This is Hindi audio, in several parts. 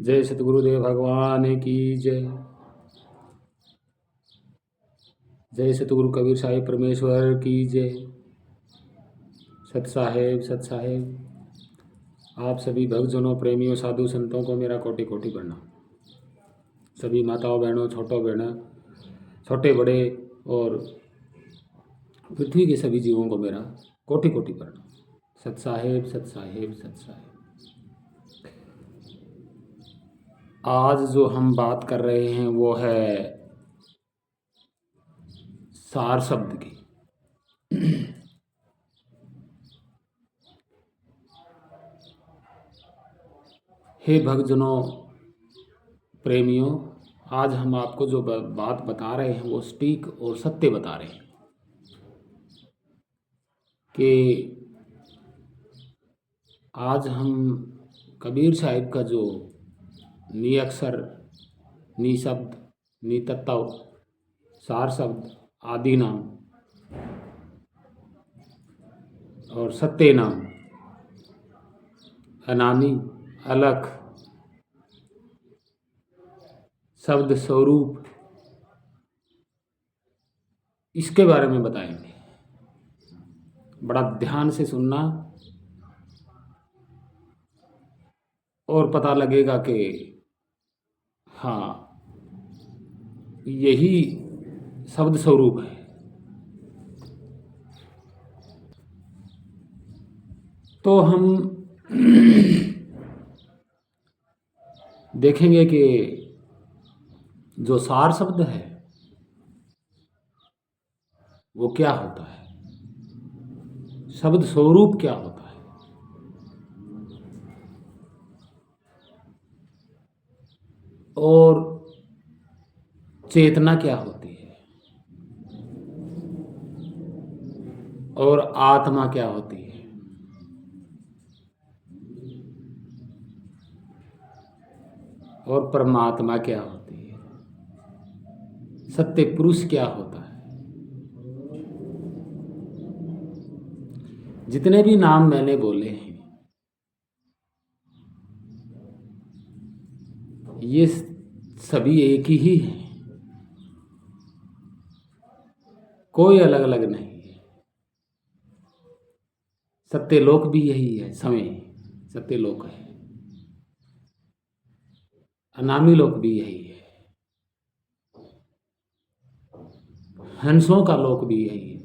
जय सतगुरुदेव भगवान की जय। जय सतगुरु कबीर साहिब परमेश्वर की जय। सत साहेब सत साहेब। आप सभी भक्तजनों, प्रेमियों, साधु संतों को मेरा कोटि कोटि प्रणाम। सभी माताओं बहनों, छोटों बहनों, छोटे बड़े और पृथ्वी के सभी जीवों को मेरा कोटि कोटि प्रणाम। सत साहेब सत साहेब सत साहेब। आज जो हम बात कर रहे हैं वो है सार शब्द की। हे भक्तजनों, प्रेमियों, आज हम आपको जो बात बता रहे हैं वो सटीक और सत्य बता रहे हैं कि आज हम कबीर साहिब का जो नी अक्षर, नी शब्द, नी तत्व, सार शब्द, आदि नाम और सत्य नाम, अनामी, अलख, शब्द स्वरूप, इसके बारे में बताएंगे। बड़ा ध्यान से सुनना और पता लगेगा कि हाँ, यही शब्द स्वरूप है। तो हम देखेंगे कि जो सार शब्द है वो क्या होता है, शब्द स्वरूप क्या होता है, और चेतना क्या होती है, और आत्मा क्या होती है, और परमात्मा क्या होती है, सत्य पुरुष क्या होता है। जितने भी नाम मैंने बोले हैं ये सभी एक ही हैं, कोई अलग अलग नहीं है। सत्यलोक भी यही है, समय सत्यलोक है। अनामी लोक भी यही है, हंसों का लोक भी यही है।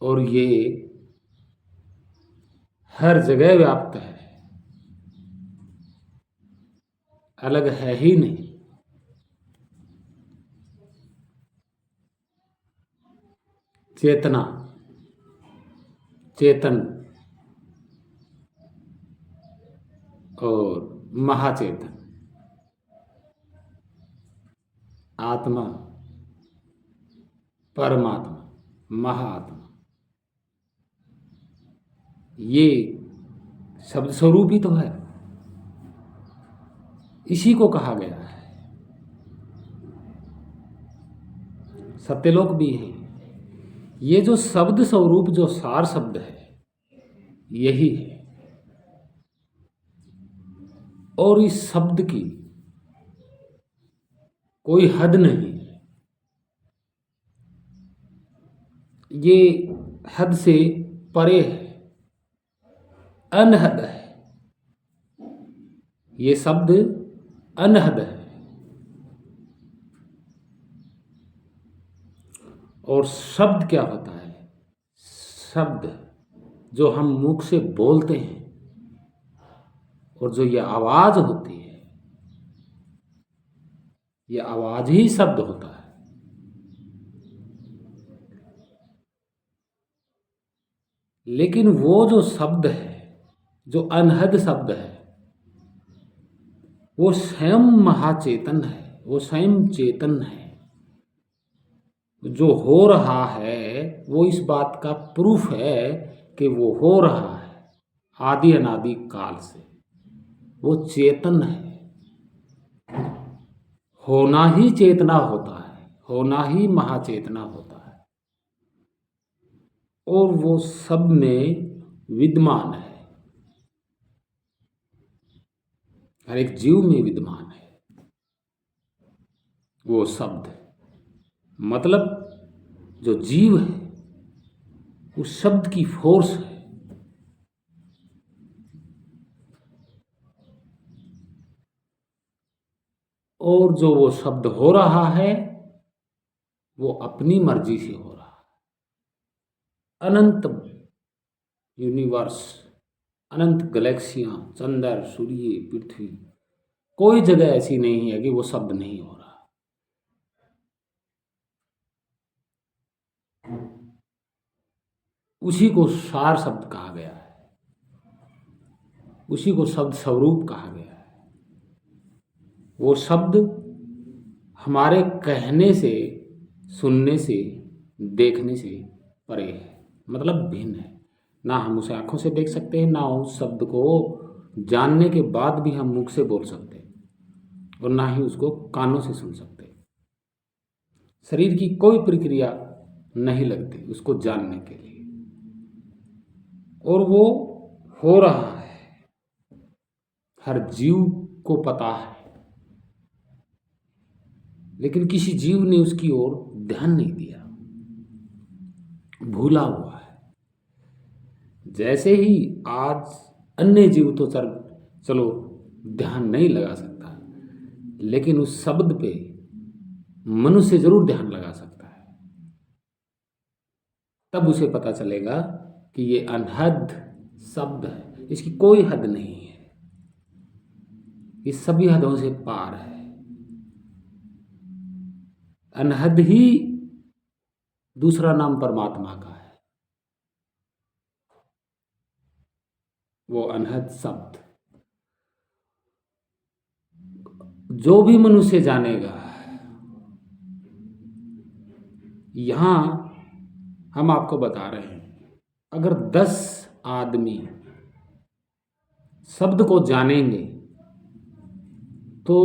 और ये हर जगह व्याप्त है, अलग है ही नहीं। चेतना, चेतन और महाचेतन, आत्मा, परमात्मा, महाआत्मा, ये शब्द स्वरूप ही तो है। इसी को कहा गया है। सत्यलोक भी है। ये जो शब्द स्वरूप, जो सार शब्द है, यही है। और इस शब्द की कोई हद नहीं है। ये हद से परे है, अनहद है। ये शब्द अनहद है। और शब्द क्या होता है? शब्द जो हम मुख से बोलते हैं और जो ये आवाज होती है, ये आवाज ही शब्द होता है। लेकिन वो जो शब्द है, जो अनहद शब्द है, वो स्वयं महाचेतन है, वो स्वयं चेतन है। जो हो रहा है वो इस बात का प्रूफ है कि वो हो रहा है आदि अनादि काल से। वो चेतन है। होना ही चेतना होता है, होना ही महाचेतना होता है। और वो सब में विद्यमान है, हर एक जीव में विद्यमान है वो शब्द। मतलब जो जीव है उस शब्द की फोर्स है। और जो वो शब्द हो रहा है वो अपनी मर्जी से हो रहा है। अनंत यूनिवर्स, अनंत गैलेक्सियां, चंद्र, सूर्य, पृथ्वी, कोई जगह ऐसी नहीं है कि वो शब्द नहीं हो रहा। उसी को सार शब्द कहा गया है, उसी को शब्द स्वरूप कहा गया है। वो शब्द हमारे कहने से, सुनने से, देखने से परे है, मतलब भिन्न है। ना हम उसे आंखों से देख सकते हैं, ना उस शब्द को जानने के बाद भी हम मुख से बोल सकते हैं, और ना ही उसको कानों से सुन सकते हैं। शरीर की कोई प्रक्रिया नहीं लगती उसको जानने के लिए, और वो हो रहा है, हर जीव को पता है, लेकिन किसी जीव ने उसकी ओर ध्यान नहीं दिया, भूला हुआ है। जैसे ही आज अन्य जीव तो चलो ध्यान नहीं लगा सकता, लेकिन उस शब्द पे मनुष्य जरूर ध्यान लगा सकता है। तब उसे पता चलेगा कि ये अनहद शब्द है, इसकी कोई हद नहीं है, ये सभी हदों से पार है। अनहद ही दूसरा नाम परमात्मा का है, वो अनहद शब्द। जो भी मनुष्य जानेगा, यहां हम आपको बता रहे हैं, अगर 10 आदमी शब्द को जानेंगे तो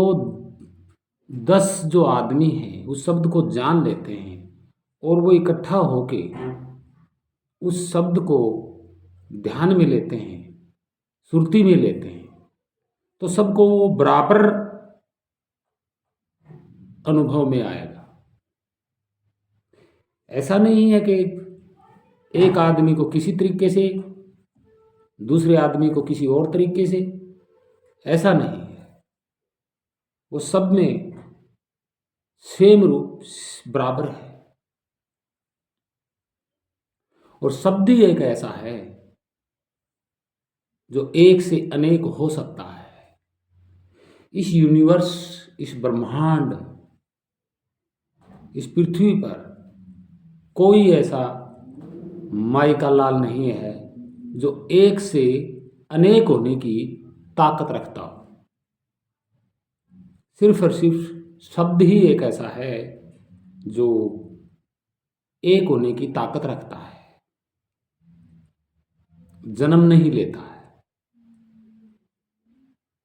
10 जो आदमी हैं उस शब्द को जान लेते हैं, और वो इकट्ठा होके उस शब्द को ध्यान में लेते हैं, सुरती में लेते हैं, तो सबको वो बराबर अनुभव में आएगा। ऐसा नहीं है कि एक आदमी को किसी तरीके से, दूसरे आदमी को किसी और तरीके से, ऐसा नहीं है। वो सब में सेम रूप बराबर है। और शब्द ही एक ऐसा है जो एक से अनेक हो सकता है। इस यूनिवर्स, इस ब्रह्मांड, इस पृथ्वी पर कोई ऐसा माई का लाल नहीं है जो एक से अनेक होने की ताकत रखता हो। सिर्फ और सिर्फ शब्द ही एक ऐसा है जो एक होने की ताकत रखता है, जन्म नहीं लेता है।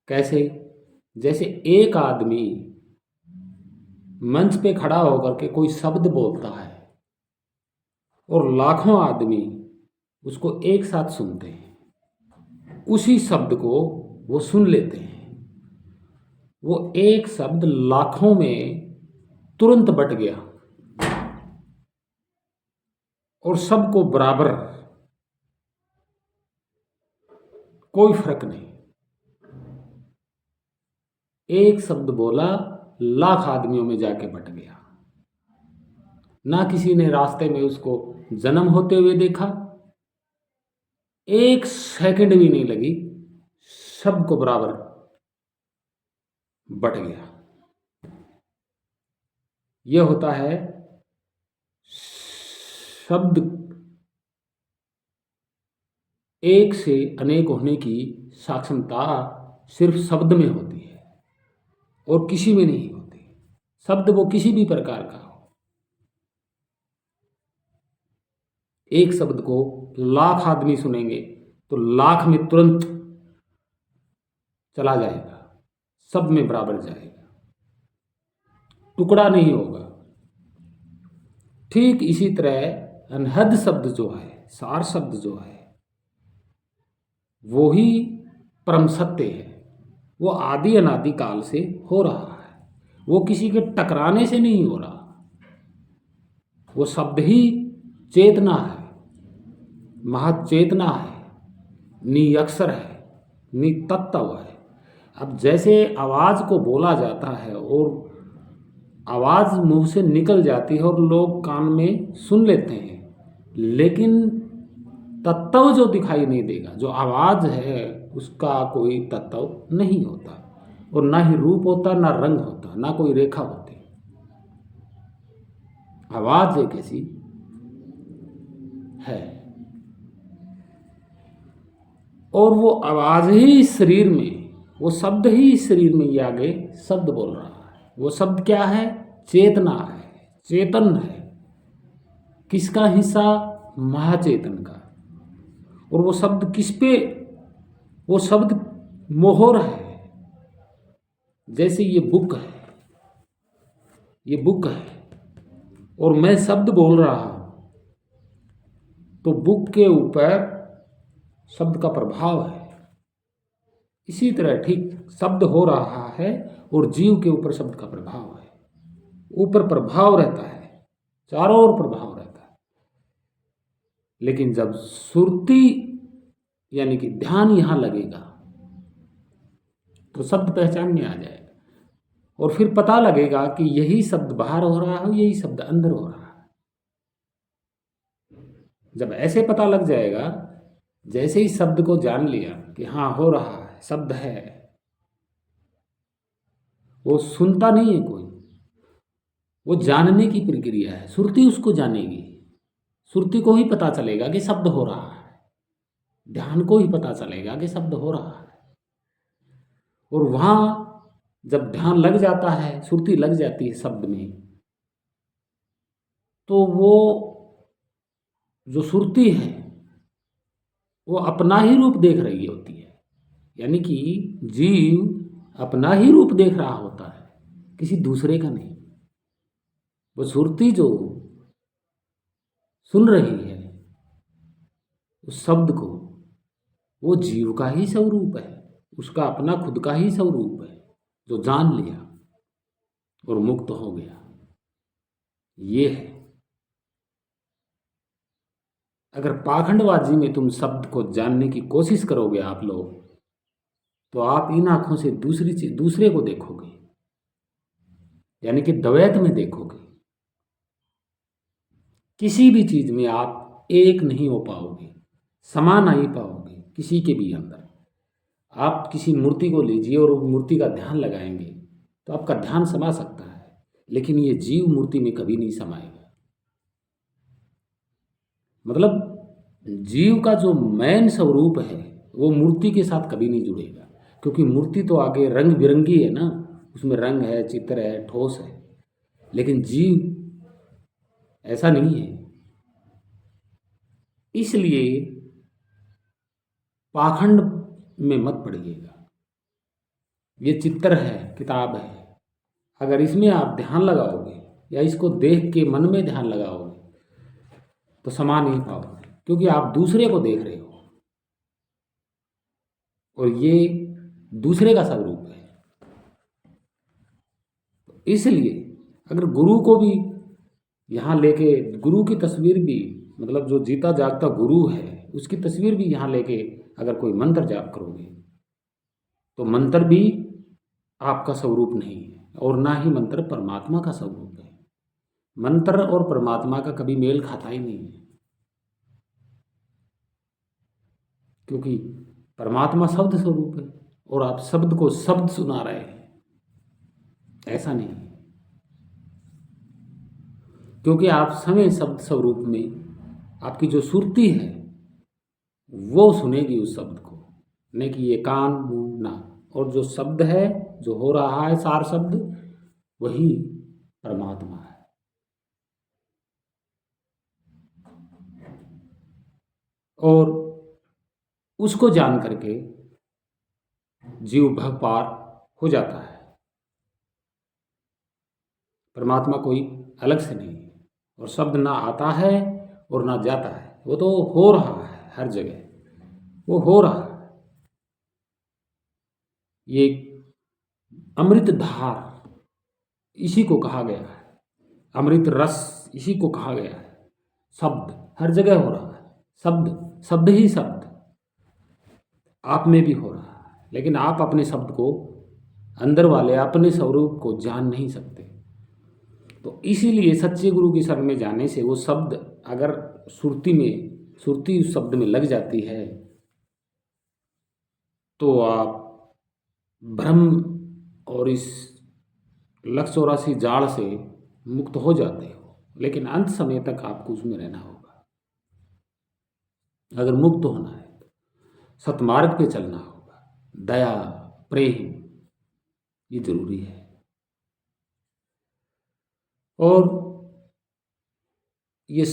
कैसे? जैसे एक आदमी मंच पे खड़ा होकर के कोई शब्द बोलता है और लाखों आदमी उसको एक साथ सुनते हैं, उसी शब्द को वो सुन लेते हैं। वो एक शब्द लाखों में तुरंत बट गया और सबको बराबर, कोई फर्क नहीं। एक शब्द बोला, लाख आदमियों में जाके बट गया। ना किसी ने रास्ते में उसको जन्म होते हुए देखा, एक सेकंड भी नहीं लगी, सबको बराबर बट गया। यह होता है शब्द एक से अनेक होने की साक्षमता सिर्फ शब्द में होती है और किसी में नहीं होती। शब्द वो किसी भी प्रकार का हो, एक शब्द को लाख आदमी सुनेंगे तो लाख में तुरंत चला जाएगा, सब में बराबर जाएगा, टुकड़ा नहीं होगा। ठीक इसी तरह अनहद शब्द जो है, सार शब्द जो है, वो ही परम सत्य है। वो आदि अनादि काल से हो रहा है, वो किसी के टकराने से नहीं हो रहा। वो शब्द ही चेतना है, महच्चेतना है, निअक्षर है, नितत्व है। अब जैसे आवाज़ को बोला जाता है और आवाज़ मुंह से निकल जाती है और लोग कान में सुन लेते हैं, लेकिन तत्व जो दिखाई नहीं देगा, जो आवाज़ है उसका कोई तत्व नहीं होता, और ना ही रूप होता, ना रंग होता, ना कोई रेखा होती। आवाज़ एक ऐसी है, और वो आवाज़ ही इस शरीर में, वो शब्द ही इस शरीर में, ये आगे शब्द बोल रहा है। वो शब्द क्या है? चेतना है, चेतन है। किसका हिस्सा? महाचेतन का। और वो शब्द किस पे? वो शब्द मोहर है। जैसे ये बुक है, ये बुक है और मैं शब्द बोल रहा हूं, तो बुक के ऊपर शब्द का प्रभाव है। इसी तरह ठीक शब्द हो रहा है और जीव के ऊपर शब्द का प्रभाव है। ऊपर प्रभाव रहता है, चारों ओर प्रभाव रहता है। लेकिन जब सुरती यानी कि ध्यान यहां लगेगा तो शब्द पहचान में आ जाएगा, और फिर पता लगेगा कि यही शब्द बाहर हो रहा है, यही शब्द अंदर हो रहा है। जब ऐसे पता लग जाएगा, जैसे ही शब्द को जान लिया कि हाँ हो रहा है, शब्द है, वो सुनता नहीं है कोई, वो जानने की प्रक्रिया है। सुरती उसको जानेगी, सुरती को ही पता चलेगा कि शब्द हो रहा है, ध्यान को ही पता चलेगा कि शब्द हो रहा है। और वहां जब ध्यान लग जाता है, सुरती लग जाती है शब्द में, तो वो जो सुरती है वो अपना ही रूप देख रही होती है। यानी कि जीव अपना ही रूप देख रहा होता है, किसी दूसरे का नहीं। वो सुरती जो सुन रही है उस शब्द को, वो जीव का ही स्वरूप है, उसका अपना खुद का ही स्वरूप है, जो जान लिया और मुक्त हो गया। ये है। अगर पाखंडबाजी में तुम शब्द को जानने की कोशिश करोगे आप लोग, तो आप इन आंखों से दूसरे को देखोगे, यानी कि द्वैत में देखोगे। किसी भी चीज में आप एक नहीं हो पाओगे, समा नहीं पाओगे किसी के भी अंदर। आप किसी मूर्ति को लीजिए और मूर्ति का ध्यान लगाएंगे तो आपका ध्यान समा सकता है, लेकिन ये जीव मूर्ति में कभी नहीं समाएगा। मतलब जीव का जो मैन स्वरूप है वो मूर्ति के साथ कभी नहीं जुड़ेगा, क्योंकि मूर्ति तो आगे रंग बिरंगी है ना, उसमें रंग है, चित्र है, ठोस है। लेकिन जीव ऐसा नहीं है। इसलिए पाखंड में मत पड़िएगा। ये चित्र है, किताब है, अगर इसमें आप ध्यान लगाओगे या इसको देख के मन में ध्यान लगाओगे तो समा नहीं पाओगे, क्योंकि आप दूसरे को देख रहे हो और ये दूसरे का स्वरूप है। इसलिए अगर गुरु को भी यहाँ लेके, गुरु की तस्वीर भी, मतलब जो जीता जागता गुरु है उसकी तस्वीर भी यहाँ लेके अगर कोई मंत्र जाप करोगे तो मंत्र भी आपका स्वरूप नहीं है, और ना ही मंत्र परमात्मा का स्वरूप है। मंत्र और परमात्मा का कभी मेल खाता ही नहीं है, क्योंकि परमात्मा शब्द स्वरूप है और आप शब्द को शब्द सुना रहे हैं। ऐसा नहीं, क्योंकि आप समय शब्द स्वरूप में आपकी जो सुरती है वो सुनेगी उस शब्द को, नहीं कि ये कान मुंह ना। और जो शब्द है, जो हो रहा है, सार शब्द, वही परमात्मा है। और उसको जान करके जीव भव पार हो जाता है। परमात्मा कोई अलग से नहीं है, और शब्द ना आता है और ना जाता है, वो तो हो रहा है हर जगह, वो हो रहा है। ये अमृत धार इसी को कहा गया है, अमृत रस इसी को कहा गया है। शब्द हर जगह हो रहा है, शब्द शब्द ही शब्द आप में भी हो रहा है, लेकिन आप अपने शब्द को, अंदर वाले अपने स्वरूप को जान नहीं सकते। तो इसीलिए सच्चे गुरु की शरण में जाने से वो शब्द अगर सुरती उस शब्द में लग जाती है तो आप भ्रम और इस लक्ष्य चौरासी जाल से मुक्त हो जाते हो। लेकिन अंत समय तक आपको उसमें रहना होगा। अगर मुक्त होना है तो सतमार्ग पे चलना होगा, दया प्रेम ये जरूरी है। और ये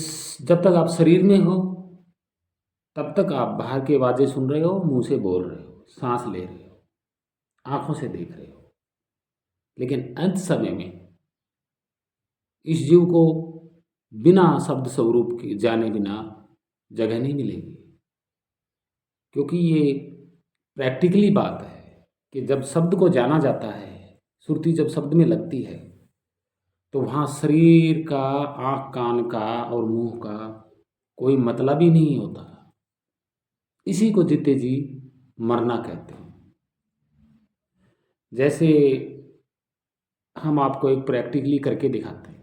जब तक आप शरीर में हो तब तक आप बाहर की आवाज़ें सुन रहे हो, मुंह से बोल रहे हो, सांस ले रहे हो, आंखों से देख रहे हो। लेकिन अंत समय में इस जीव को बिना शब्द स्वरूप के जाने बिना जगह नहीं मिलेगी। क्योंकि ये प्रैक्टिकली बात है कि जब शब्द को जाना जाता है, सुरती जब शब्द में लगती है तो वहाँ शरीर का, आँख कान का और मुंह का कोई मतलब ही नहीं होता। इसी को जीते जी मरना कहते हैं। जैसे हम आपको एक प्रैक्टिकली करके दिखाते हैं।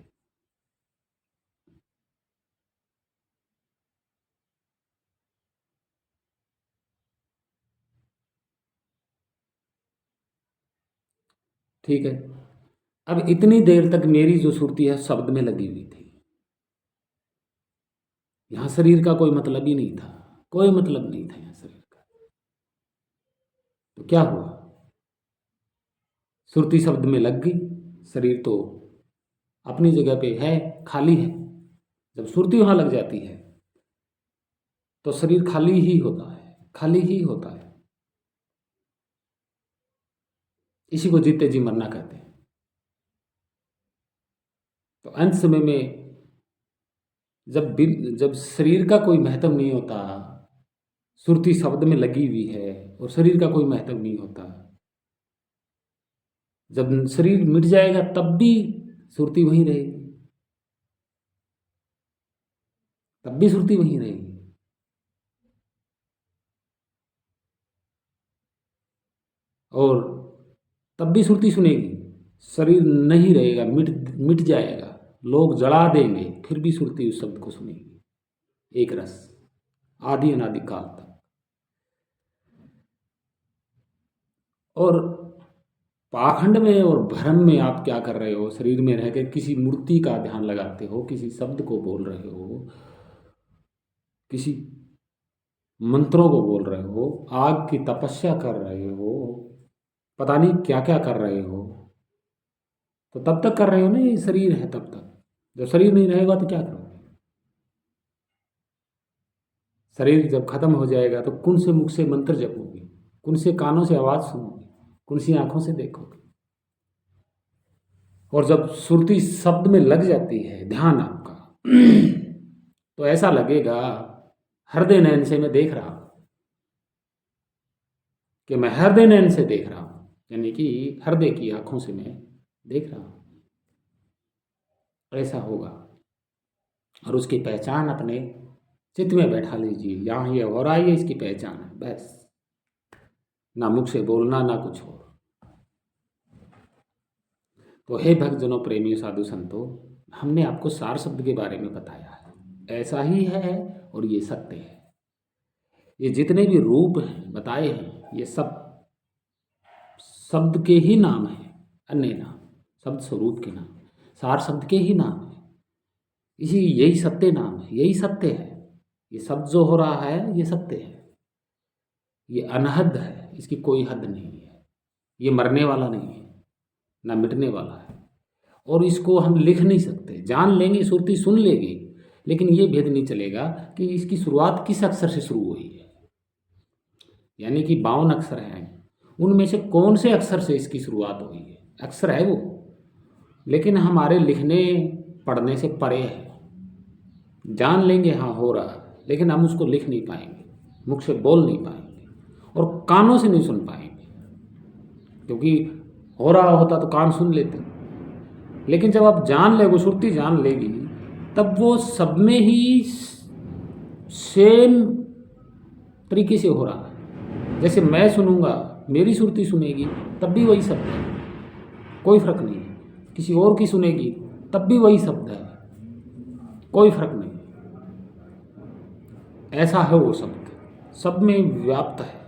ठीक है, अब इतनी देर तक मेरी जो सुरती है शब्द में लगी हुई थी, यहाँ शरीर का कोई मतलब ही नहीं था, कोई मतलब नहीं था यहाँ शरीर का। तो क्या हुआ, सुरती शब्द में लग गई, शरीर तो अपनी जगह पे है, खाली है। जब सुरती वहां लग जाती है तो शरीर खाली ही होता है, खाली ही होता है। इसी को जीते जी मरना कहते हैं। तो अंत समय में जब शरीर का कोई महत्व नहीं होता, सुरती शब्द में लगी हुई है और शरीर का कोई महत्व नहीं होता, जब शरीर मिट जाएगा तब भी सुरती वहीं रहेगी, तब भी सुरती वहीं रहेगी। और तब भी सुरती सुनेगी। शरीर नहीं रहेगा, मिट जाएगा, लोग जला देंगे, फिर भी सुरती उस शब्द को सुनेगी। एक रस आदि अनादि काल तक। और पाखंड में और भ्रम में आप क्या कर रहे हो, शरीर में रहकर किसी मूर्ति का ध्यान लगाते हो, किसी शब्द को बोल रहे हो, किसी मंत्रों को बोल रहे हो, आग की तपस्या कर रहे हो, पता नहीं क्या क्या कर रहे हो। तो तब तक कर रहे हो ना, ये शरीर है तब तक। जब शरीर नहीं रहेगा तो क्या करोगे? शरीर जब खत्म हो जाएगा तो कौन से मुख से मंत्र जपोगे, कौन से कानों से आवाज सुनोगे, कौन सी आंखों से देखोगे? और जब सुरती शब्द में लग जाती है ध्यान आपका तो ऐसा लगेगा हृदय नयन से मैं देख रहा हूं, कि मैं हृदय नयन से देख रहा हूं, यानी कि हृदय की आंखों से मैं देख रहा हूं। ऐसा होगा। और उसकी पहचान अपने चित्त में बैठा लीजिए, यहाँ ये हो रहा है, इसकी पहचान है बस। ना मुख से बोलना, ना कुछ और। तो हे भक्तजनों, प्रेमियों, साधु संतों, हमने आपको सार शब्द के बारे में बताया है। ऐसा ही है और ये सत्य है। ये जितने भी रूप हैं बताए हैं, ये सब शब्द के ही नाम हैं, अन्य नाम, शब्द स्वरूप के नाम, सार शब्द के ही नाम है। यही सत्य नाम है, यही सत्य है। ये शब्द जो हो रहा है ये सत्य है, ये अनहद है, इसकी कोई हद नहीं है। ये मरने वाला नहीं है, ना मिटने वाला है। और इसको हम लिख नहीं सकते। जान लेंगे, सुरती सुन लेगी, लेकिन ये भेद नहीं चलेगा कि इसकी शुरुआत किस अक्षर से शुरू हुई है। यानी कि 52 अक्षर हैं, उनमें से कौन से अक्षर से इसकी शुरुआत हुई है। अक्षर है वो, लेकिन हमारे लिखने पढ़ने से परे है। जान लेंगे हाँ हो रहा है, लेकिन हम उसको लिख नहीं पाएंगे, मुख से बोल नहीं पाएंगे और कानों से नहीं सुन पाएंगे। क्योंकि हो रहा होता तो कान सुन लेते। लेकिन जब आप जान ले, वो सुरती जान लेगी, तब वो सब में ही सेम तरीके से हो रहा है। जैसे मैं सुनूंगा, मेरी सुरती सुनेगी, तब भी वही शब्द है, कोई फर्क नहीं है। किसी और की सुनेगी तब भी वही शब्द है, कोई फर्क नहीं। ऐसा है वो शब्द, सब में व्याप्त है।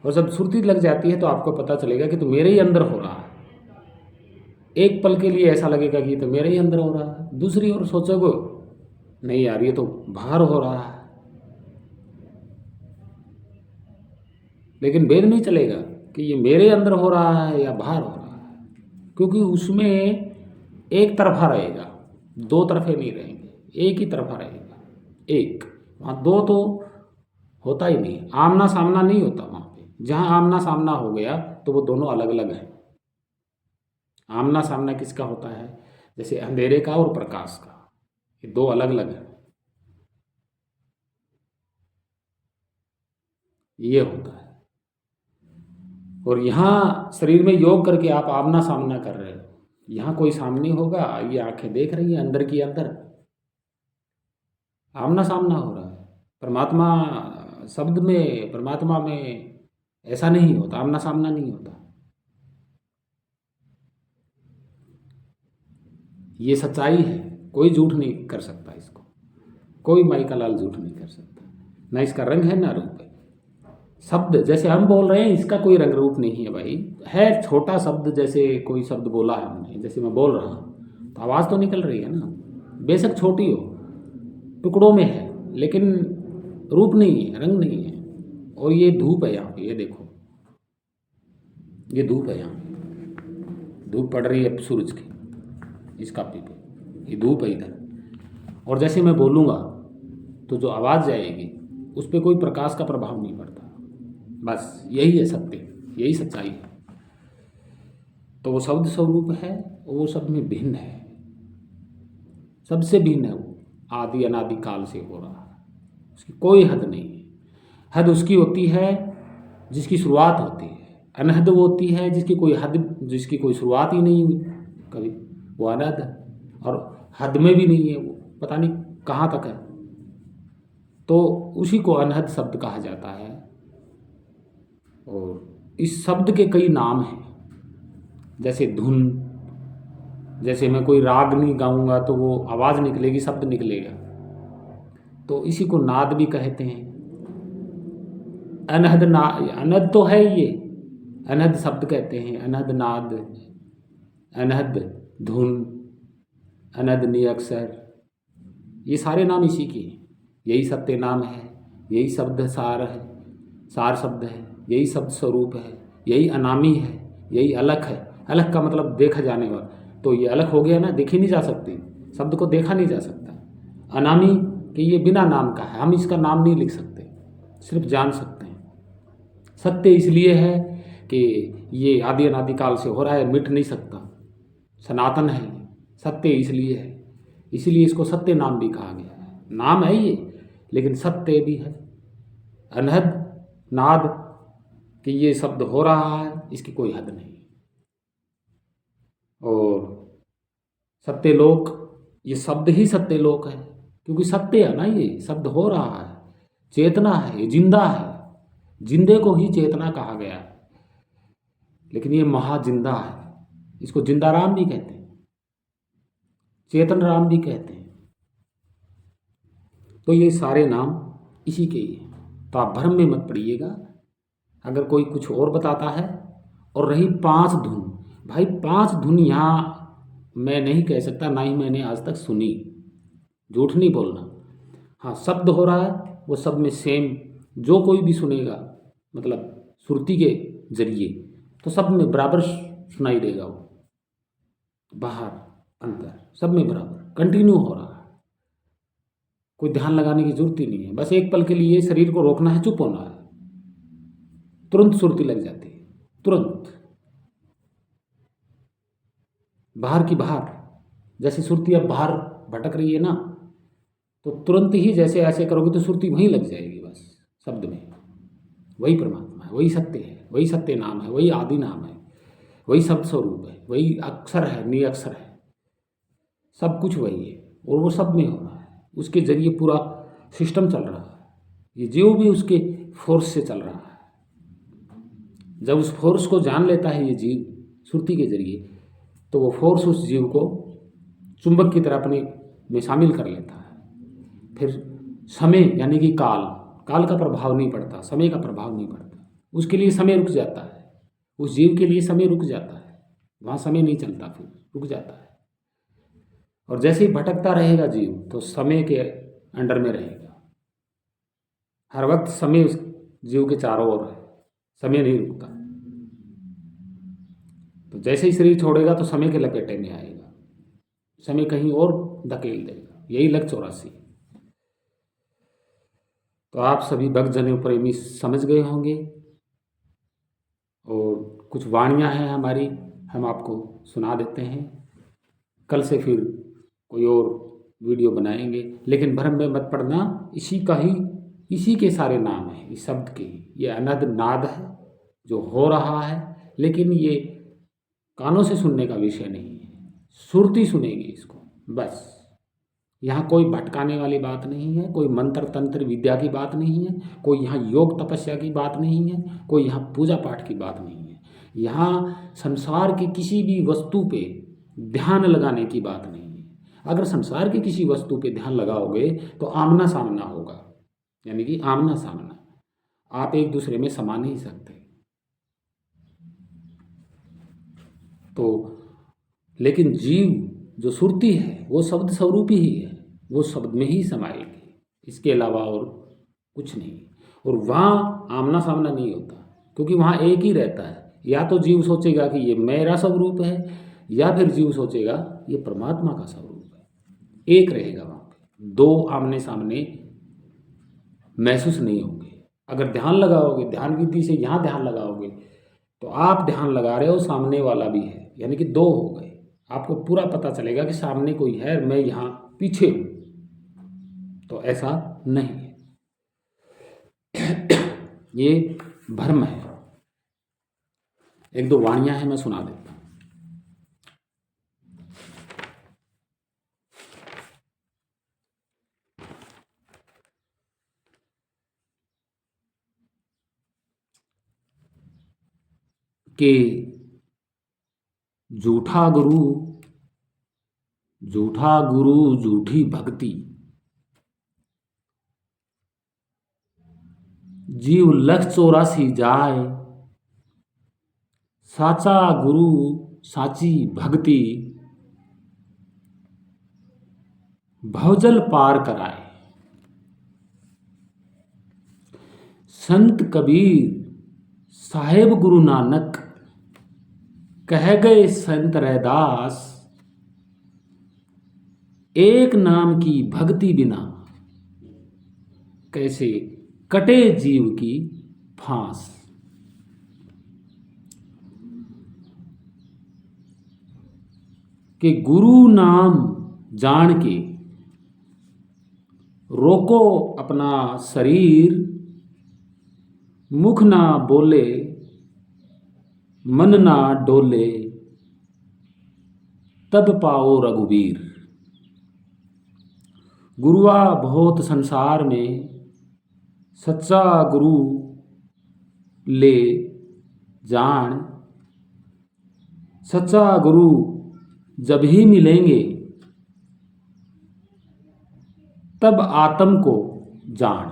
और जब सुरती लग जाती है तो आपको पता चलेगा कि तो मेरे ही अंदर हो रहा है। एक पल के लिए ऐसा लगेगा कि तो मेरे ही अंदर हो रहा है, दूसरी ओर सोचोगे नहीं यार ये तो बाहर हो रहा है। लेकिन भेद नहीं चलेगा कि ये मेरे अंदर हो रहा है या बाहर हो रहा है, क्योंकि उसमें एक तरफा रहेगा, दो तरफे नहीं रहेंगे, एक ही तरफा रहेगा। एक वहाँ दो तो होता ही नहीं, आमना सामना नहीं होता वहाँ पे। जहाँ आमना सामना हो गया तो वो दोनों अलग अलग हैं। आमना सामना किसका होता है? जैसे अंधेरे का और प्रकाश का, ये दो अलग अलग है, ये होता है। और यहाँ शरीर में योग करके आप आमना सामना कर रहे हो, यहाँ कोई सामने होगा, ये आंखें देख रही हैं अंदर की अंदर, आमना सामना हो रहा है। परमात्मा शब्द में, परमात्मा में ऐसा नहीं होता, आमना सामना नहीं होता। ये सच्चाई है, कोई झूठ नहीं कर सकता इसको, कोई माई का लाल झूठ नहीं कर सकता। ना इसका रंग है ना रूप है। शब्द जैसे हम बोल रहे हैं, इसका कोई रंग रूप नहीं है भाई, है छोटा शब्द। जैसे कोई शब्द बोला है हमने, जैसे मैं बोल रहा हूँ तो आवाज़ तो निकल रही है ना, बेशक छोटी हो, टुकड़ों में है, लेकिन रूप नहीं है, रंग नहीं है। और ये धूप है यहाँ पे, ये देखो, ये धूप है यहाँ, धूप पड़ रही है सूरज की इस कापी पे, ये धूप है इधर। और जैसे मैं बोलूँगा तो जो आवाज़ जाएगी उस पर कोई प्रकाश का प्रभाव नहीं पड़ता। बस यही है सत्य, यही सच्चाई है। तो वो शब्द स्वरूप है, वो सब में भिन्न है, सबसे भिन्न है। वो आदि अनादि काल से हो रहा है, उसकी कोई हद नहीं है। हद उसकी होती है जिसकी शुरुआत होती है, अनहद वो होती है जिसकी कोई हद, जिसकी कोई शुरुआत ही नहीं हुई कभी, वो अनहद है। और हद में भी नहीं है, वो पता नहीं कहाँ तक है, तो उसी को अनहद शब्द कहा जाता है। और इस शब्द के कई नाम हैं, जैसे धुन, जैसे मैं कोई राग नहीं गाऊंगा तो वो आवाज़ निकलेगी, शब्द निकलेगा, तो इसी को नाद भी कहते हैं। अनहद अनहद तो है ये, अनहद शब्द कहते हैं, अनहद नाद, अनहद धुन, अनहद निअक्षर, ये सारे नाम इसी के हैं। यही सत्य नाम है, यही शब्द सार है, सार शब्द है, यही शब्द स्वरूप है, यही अनामी है, यही अलख है। अलख का मतलब देखा जाने वाला, तो ये अलख हो गया ना, देखी नहीं जा सकती, शब्द को देखा नहीं जा सकता। अनामी कि ये बिना नाम का है, हम इसका नाम नहीं लिख सकते, सिर्फ जान सकते हैं। सत्य इसलिए है कि ये आदि अनादि काल से हो रहा है, मिट नहीं सकता, सनातन है। सत्य इसलिए है, इसीलिए इसको सत्य नाम भी कहा गया है। नाम है ये, लेकिन सत्य भी है। अनहद नाद कि ये शब्द हो रहा है, इसकी कोई हद नहीं। और सत्यलोक, ये शब्द ही सत्यलोक है, क्योंकि सत्य है ना, ये शब्द हो रहा है, चेतना है, ये जिंदा है। जिंदे को ही चेतना कहा गया है, लेकिन ये महाजिंदा है। इसको जिंदा राम भी कहते हैं, चेतन राम भी कहते हैं। तो ये सारे नाम इसी के ही हैं। तो आप भ्रम में मत पड़िएगा अगर कोई कुछ और बताता है। और रही 5 धुन, भाई 5 धुन यहाँ मैं नहीं कह सकता, ना ही मैंने आज तक सुनी, झूठ नहीं बोलना। हाँ, शब्द हो रहा है, वो सब में सेम, जो कोई भी सुनेगा मतलब श्रुति के जरिए, तो सब में बराबर सुनाई देगा। वो बाहर अंदर सब में बराबर कंटिन्यू हो रहा है, कोई ध्यान लगाने की जरूरत ही नहीं है। बस एक पल के लिए शरीर को रोकना है, चुप होना है, तुरंत सुरती लग जाती है, तुरंत बाहर की बाहर। जैसे सुरती अब बाहर भटक रही है ना, तो तुरंत ही जैसे ऐसे करोगे तो सुरती वहीं लग जाएगी, बस शब्द में। वही परमात्मा है, वही सत्य है, वही सत्य नाम है, वही आदि नाम है। वही शब्द स्वरूप है, वही अक्षर है, निअक्षर है, सब कुछ वही है और वो सब में हो रहा है। उसके जरिए पूरा सिस्टम चल रहा है। ये जीव भी उसके फोर्स से चल रहा है। जब उस फोर्स को जान लेता है ये जीव सुरती के जरिए, तो वो फोर्स उस जीव को चुंबक की तरह अपने में शामिल कर लेता है। फिर समय यानी कि काल का प्रभाव नहीं पड़ता, समय का प्रभाव नहीं पड़ता। उसके लिए समय रुक जाता है, उस जीव के लिए समय रुक जाता है, वहाँ समय नहीं चलता, फिर रुक जाता है। और जैसे ही भटकता रहेगा जीव तो समय के अंडर में रहेगा। हर वक्त समय उस जीव के चारों ओर है, समय नहीं रुकता। तो जैसे ही शरीर छोड़ेगा तो समय के लपेटे में आएगा, समय कहीं और धकेल देगा। यही लग 84। तो आप सभी भक्तजनों प्रेमी समझ गए होंगे, और कुछ वाणियाँ हैं हमारी, हम आपको सुना देते हैं। कल से फिर कोई और वीडियो बनाएंगे, लेकिन भ्रम में मत पड़ना, इसी के सारे नाम हैं, इस शब्द के। ये अनद नाद है जो हो रहा है, लेकिन ये कानों से सुनने का विषय नहीं है, सुरती सुनेगी इसको बस। यहाँ कोई भटकाने वाली बात नहीं है, कोई मंत्र तंत्र विद्या की बात नहीं है, कोई यहाँ योग तपस्या की बात नहीं है, कोई यहाँ पूजा पाठ की बात नहीं है। यहाँ संसार की किसी भी वस्तु पे ध्यान लगाने की बात नहीं है। अगर संसार की किसी वस्तु पे ध्यान लगाओगे तो आमना सामना होगा, यानी कि आमना सामना, आप एक दूसरे में समा नहीं सकते। तो लेकिन जीव जो सुरती है वो शब्द स्वरूपी ही है, वो शब्द में ही समाएगी, इसके अलावा और कुछ नहीं। और वहाँ आमना सामना नहीं होता, क्योंकि वहाँ एक ही रहता है। या तो जीव सोचेगा कि ये मेरा स्वरूप है, या फिर जीव सोचेगा ये परमात्मा का स्वरूप है। एक रहेगा वहाँ पे, दो आमने सामने महसूस नहीं होंगे। अगर ध्यान लगाओगे, ध्यान विधि से यहाँ ध्यान लगाओगे, तो आप ध्यान लगा रहे हो, सामने वाला भी है, यानी कि दो हो गए। आपको पूरा पता चलेगा कि सामने कोई है, मैं यहाँ पीछे हूँ। तो ऐसा नहीं है, ये भ्रम है। एक दो वाणियाँ हैं, मैं सुना देता हूँ। कि झूठा गुरु झूठी भक्ति, जीव 184 जाए, साचा गुरु साची भक्ति, भवजल पार कराए। संत कबीर साहेब गुरु नानक, कह गए संत रैदास, एक नाम की भक्ति बिना, कैसे कटे जीव की फांस। कि गुरु नाम जान के रोको अपना शरीर, मुख ना बोले मन ना डोले, तब पाओ रघुवीर। गुरुआ बहुत संसार में, सच्चा गुरु ले जान, सच्चा गुरु जब ही मिलेंगे, तब आत्म को जान।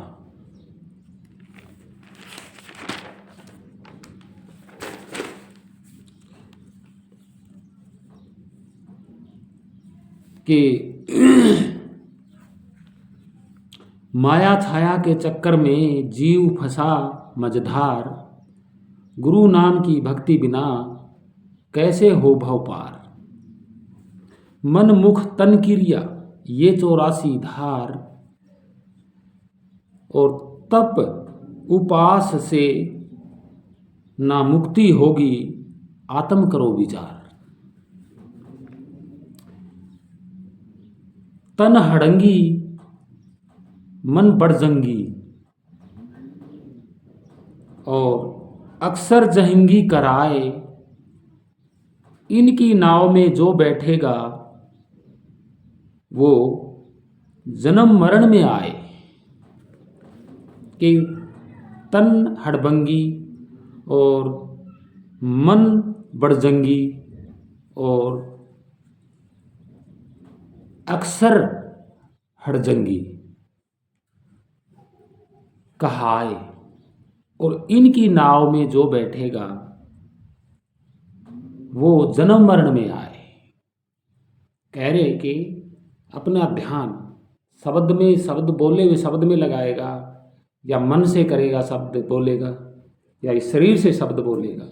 कि माया छाया के चक्कर में जीव फंसा मझधार, गुरु नाम की भक्ति बिना कैसे हो भव पार। मन मुख तन क्रिया ये 84 धार, और तप उपास से ना मुक्ति होगी, आत्म करो विचार। तन हड़ंगी मन बड़जंगी, और अक्सर जहंगी कराए, इनकी नाव में जो बैठेगा वो जन्म मरण में आए। कि तन हड़बंगी और मन बड़जंगी और अक्सर हड़जंगी कहाए, और इनकी नाव में जो बैठेगा वो जन्म मरण में आए। कह रहे कि अपना ध्यान शब्द बोले हुए शब्द में लगाएगा, या मन से करेगा शब्द बोलेगा, या इस शरीर से शब्द बोलेगा,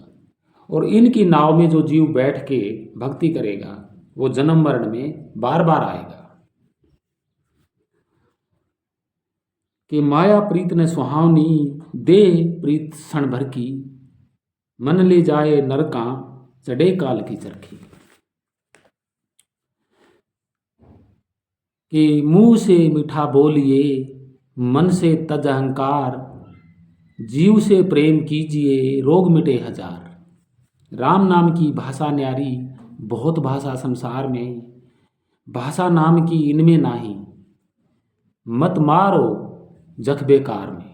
और इनकी नाव में जो जीव बैठ के भक्ति करेगा वो जन्म मरण में बार बार आएगा। कि माया प्रीत न सुहावनी, दे प्रीत क्षण भर की, मन ले जाए नरका, चढ़े काल की चरखी। कि मुंह से मीठा बोलिए, मन से तज अहंकार, जीव से प्रेम कीजिए, रोग मिटे हजार। राम नाम की भाषा न्यारी, बहुत भाषा संसार में, भाषा नाम की इनमें नाही, मत मारो जख बेकार में।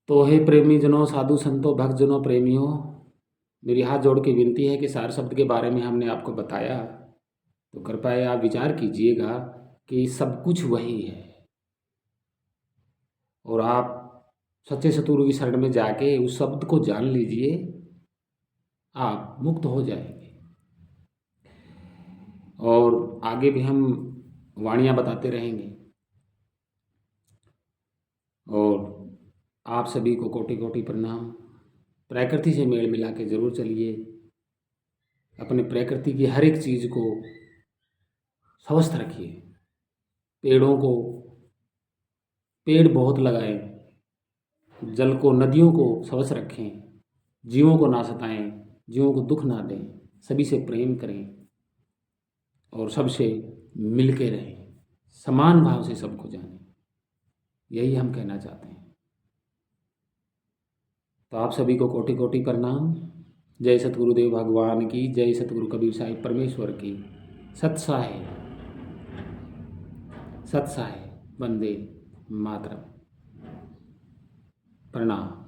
तो हे प्रेमी जनों, साधु संतों, भक्त जनों, प्रेमियों, मेरी हाथ जोड़ के विनती है कि सार शब्द के बारे में हमने आपको बताया, तो कृपया आप विचार कीजिएगा कि सब कुछ वही है, और आप सच्चे सतगुरु की शरण में जाके उस शब्द को जान लीजिए, आप मुक्त हो जाएंगे। और आगे भी हम वाणियाँ बताते रहेंगे। और आप सभी को कोटि कोटि प्रणाम। प्रकृति से मेल मिला के ज़रूर चलिए, अपने प्रकृति की हर एक चीज़ को स्वस्थ रखिए। पेड़ बहुत लगाएं, जल को, नदियों को स्वच्छ रखें, जीवों को ना सताएं, जीवों को दुख ना दें, सभी से प्रेम करें और सबसे मिल के रहें, समान भाव से सबको जानें। यही हम कहना चाहते हैं। तो आप सभी को कोटि कोटि प्रणाम। जय सतगुरुदेव भगवान की जय, सतगुरु कबीर साहिब परमेश्वर की। सत्साहे सत्साहे, वंदे मातरम। प्रणाम।